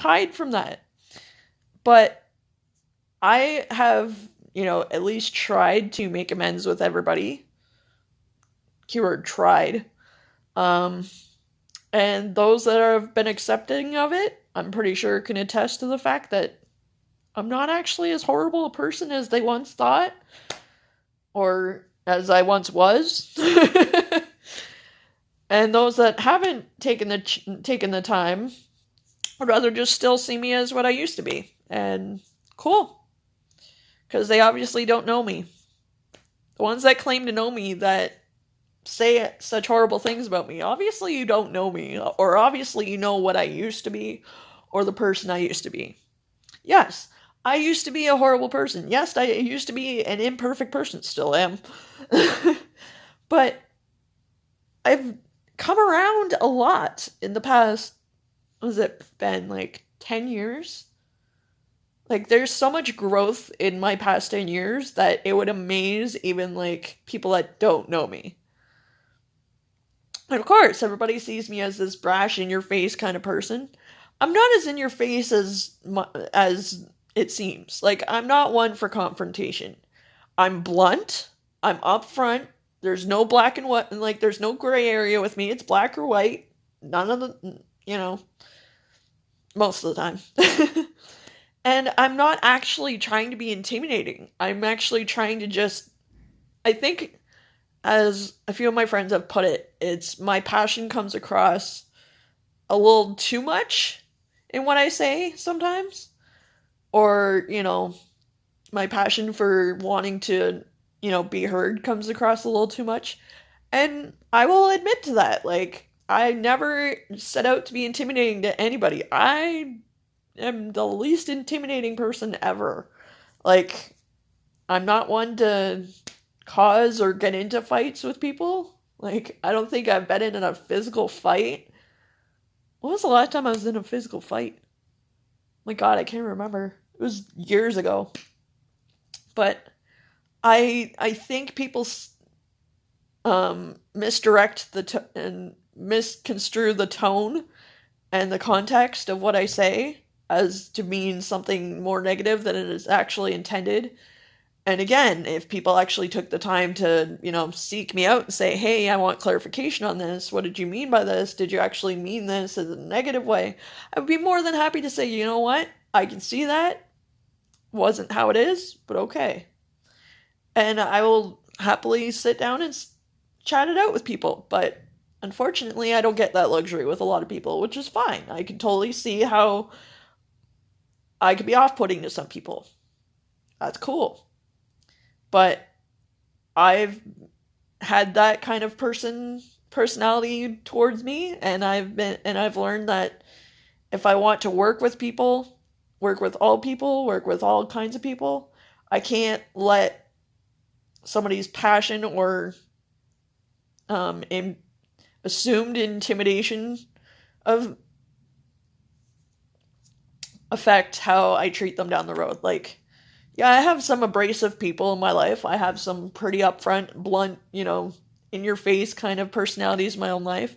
hide from that. But I have, at least tried to make amends with everybody. Keyword tried. Um, and those that have been accepting of it, I'm pretty sure can attest to the fact that I'm not actually as horrible a person as they once thought, or as I once was. And those that haven't taken the time would rather just still see me as what I used to be. And cool. Because they obviously don't know me. The ones that claim to know me that say such horrible things about me, obviously you don't know me. Or obviously you know what I used to be, or the person I used to be. Yes, I used to be a horrible person. Yes, I used to be an imperfect person. Still am. But I've come around a lot in the past, has it been like 10 years? Like, there's so much growth in my past 10 years that it would amaze even, like, people that don't know me. And of course, everybody sees me as this brash, in-your-face kind of person. I'm not as in-your-face as it seems. Like, I'm not one for confrontation. I'm blunt. I'm upfront. There's no black and white, like, there's no gray area with me. It's black or white. None of the, most of the time. And I'm not actually trying to be intimidating. I'm actually trying to just, I think, as a few of my friends have put it, it's my passion comes across a little too much in what I say sometimes. Or, my passion for wanting to, be heard comes across a little too much. And I will admit to that. Like, I never set out to be intimidating to anybody. I am the least intimidating person ever. Like, I'm not one to cause or get into fights with people. Like, I don't think I've been in a physical fight. When was the last time I was in a physical fight? My God, I can't remember. It was years ago. But I think people misdirect and misconstrue the tone and the context of what I say as to mean something more negative than it is actually intended. And again, if people actually took the time to, seek me out and say, hey, I want clarification on this. What did you mean by this? Did you actually mean this in a negative way? I would be more than happy to say, you know what? I can see that. Wasn't how it is, but okay. And I will happily sit down and chat it out with people. But unfortunately, I don't get that luxury with a lot of people, which is fine. I can totally see how I could be off-putting to some people. That's cool. But I've had that kind of personality towards me, and I've learned that if I want to work with people, work with all kinds of people, I can't let somebody's passion or assumed intimidation of affect how I treat them down the road. Like, yeah, I have some abrasive people in my life. I have some pretty upfront, blunt, in your face kind of personalities in my own life.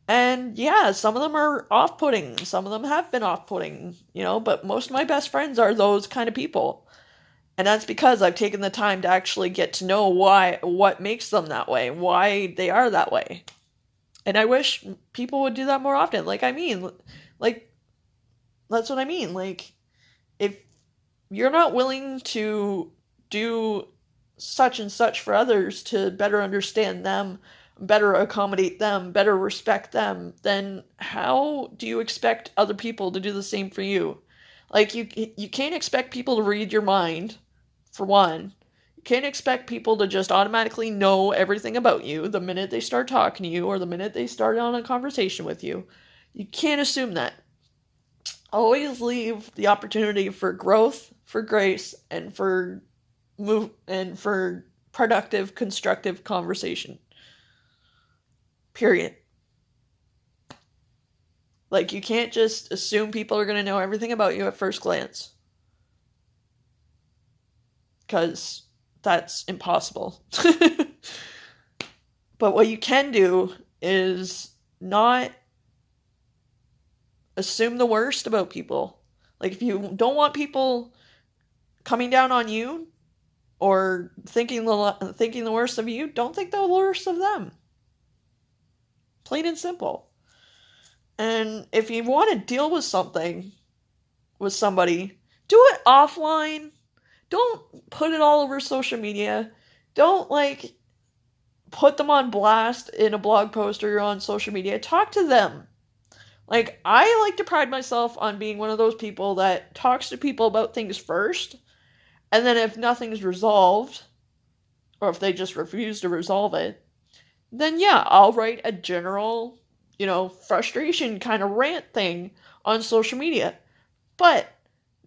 And yeah, some of them are off-putting. Some of them have been off-putting, but most of my best friends are those kind of people. And that's because I've taken the time to actually get to know what makes them that way, why they are that way. And I wish people would do that more often. Like, that's what I mean. Like, if you're not willing to do such and such for others to better understand them, better accommodate them, better respect them, then how do you expect other people to do the same for you? Like, you can't expect people to read your mind, for one. You can't expect people to just automatically know everything about you the minute they start talking to you or the minute they start on a conversation with you. You can't assume that. Always leave the opportunity for growth, for grace, and for productive, constructive conversation. Period. Like, you can't just assume people are going to know everything about you at first glance. Because that's impossible. But what you can do is not assume the worst about people. Like, if you don't want people coming down on you or thinking the worst of you, don't think the worst of them. Plain and simple. And if you want to deal with something with somebody, do it offline. Don't put it all over social media. Don't like put them on blast in a blog post or on social media. Talk to them. Like, I like to pride myself on being one of those people that talks to people about things first, and then if nothing's resolved, or if they just refuse to resolve it, then yeah, I'll write a general, frustration kind of rant thing on social media. But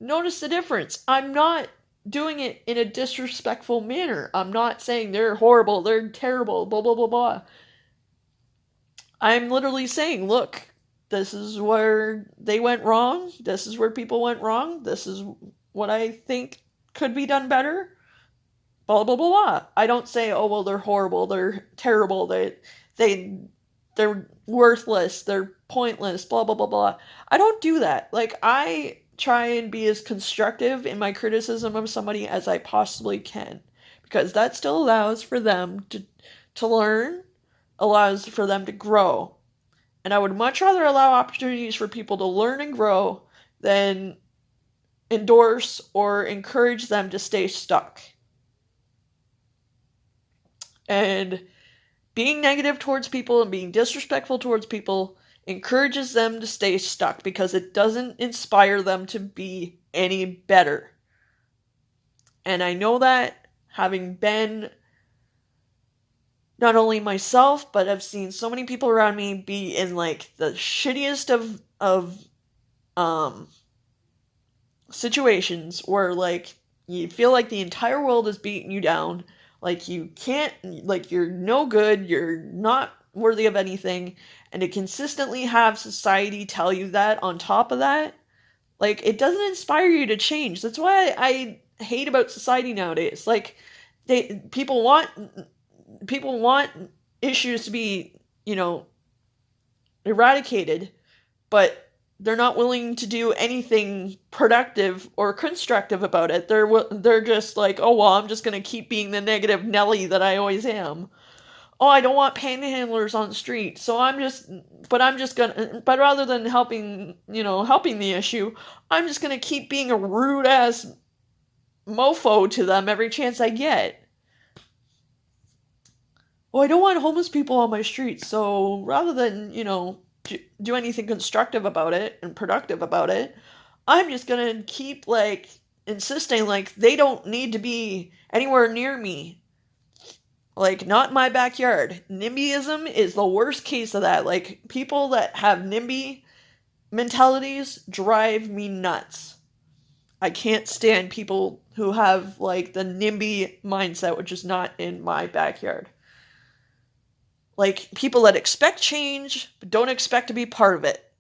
notice the difference. I'm not doing it in a disrespectful manner. I'm not saying they're horrible, they're terrible, blah, blah, blah, blah. I'm literally saying, look, this is where they went wrong. This is where people went wrong. This is what I think could be done better. Blah, blah, blah, blah. I don't say, oh, well, they're horrible, they're terrible, they're worthless, they're pointless, blah, blah, blah, blah. I don't do that. Like, I try and be as constructive in my criticism of somebody as I possibly can, because that still allows for them to learn, allows for them to grow. And I would much rather allow opportunities for people to learn and grow than endorse or encourage them to stay stuck. And being negative towards people and being disrespectful towards people encourages them to stay stuck because it doesn't inspire them to be any better. And I know that, having been not only myself, but I've seen so many people around me be in like the shittiest of situations where like you feel like the entire world is beating you down, like you can't, like you're no good, you're not worthy of anything, and to consistently have society tell you that on top of that, like, it doesn't inspire you to change. That's why I hate about society nowadays. Like, people want issues to be, eradicated, but they're not willing to do anything productive or constructive about it. They're just like, oh, well, I'm just going to keep being the negative Nelly that I always am. Oh, I don't want panhandlers on the street, so but rather than helping the issue, I'm just going to keep being a rude ass mofo to them every chance I get. Well, I don't want homeless people on my street, so rather than, do anything constructive about it and productive about it, I'm just gonna keep, like, insisting, like, they don't need to be anywhere near me. Like, not in my backyard. NIMBYism is the worst case of that. Like, people that have NIMBY mentalities drive me nuts. I can't stand people who have, like, the NIMBY mindset, which is not in my backyard. Like, people that expect change, but don't expect to be part of it.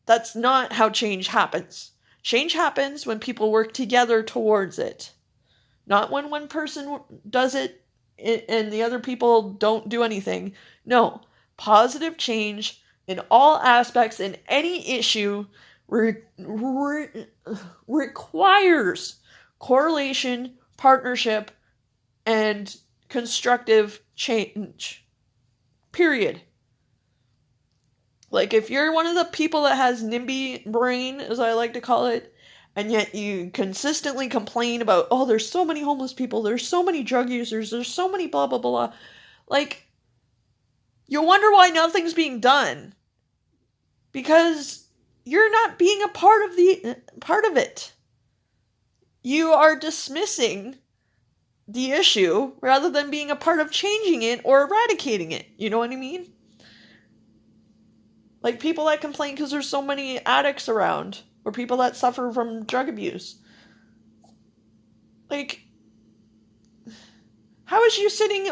That's not how change happens. Change happens when people work together towards it. Not when one person does it and the other people don't do anything. No. Positive change in all aspects in any issue requires correlation, partnership, and constructive change. Period. Like, if you're one of the people that has NIMBY brain, as I like to call it, and yet you consistently complain about, oh, there's so many homeless people, there's so many drug users, there's so many blah, blah, blah, like, you wonder why nothing's being done. Because you're not being a part of it. You are dismissing the issue rather than being a part of changing it or eradicating it. You know what I mean? Like, people that complain because there's so many addicts around, or people that suffer from drug abuse. Like, how is you sitting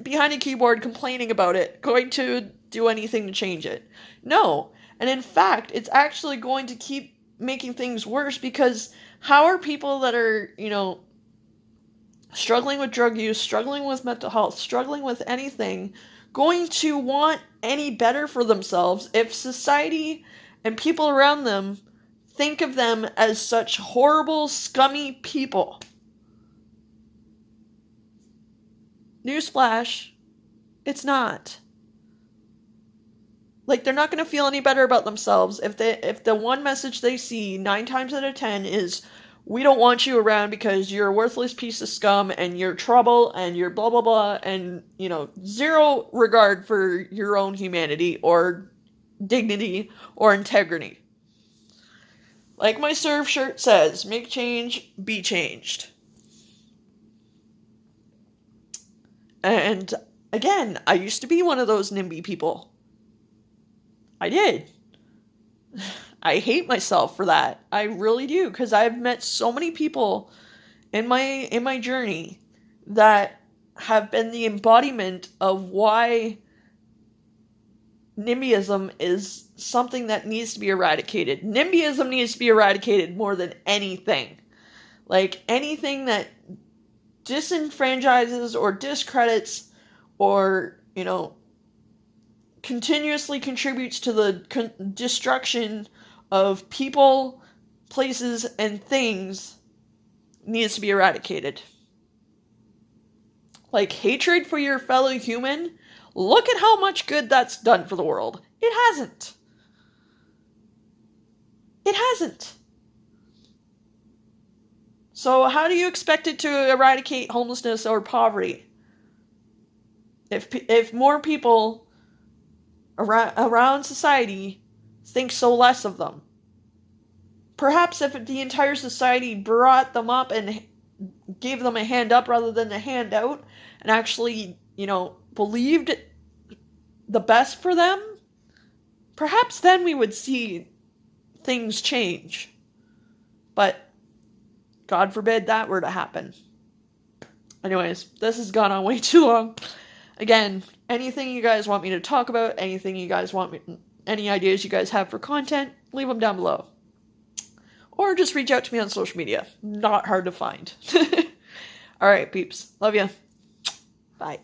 behind a keyboard complaining about it going to do anything to change it? No. And in fact, it's actually going to keep making things worse, because how are people that are, struggling with drug use, struggling with mental health, struggling with anything, going to want any better for themselves if society and people around them think of them as such horrible, scummy people. Newsflash, it's not. Like, they're not going to feel any better about themselves if the one message they see 9 times out of 10 is, we don't want you around because you're a worthless piece of scum and you're trouble and you're blah blah blah, and, you know, zero regard for your own humanity or dignity or integrity. Like my serve shirt says, make change, be changed. And again, I used to be one of those NIMBY people. I did. I hate myself for that. I really do, because I've met so many people in my journey that have been the embodiment of why NIMBYism is something that needs to be eradicated. NIMBYism needs to be eradicated more than anything. Like, anything that disenfranchises or discredits or, you know, continuously contributes to the destruction of people, places, and things needs to be eradicated. Like, hatred for your fellow human, look at how much good that's done for the world. It hasn't. It hasn't. So how do you expect it to eradicate homelessness or poverty? If more people around society think so less of them. Perhaps if the entire society brought them up and gave them a hand up rather than a hand out, and actually, you know, believed the best for them, perhaps then we would see things change. But God forbid that were to happen. Anyways, this has gone on way too long. Again, anything you guys want me to talk about, anything you guys want me, any ideas you guys have for content, leave them down below. Or just reach out to me on social media. Not hard to find. Alright, peeps. Love ya. Bye.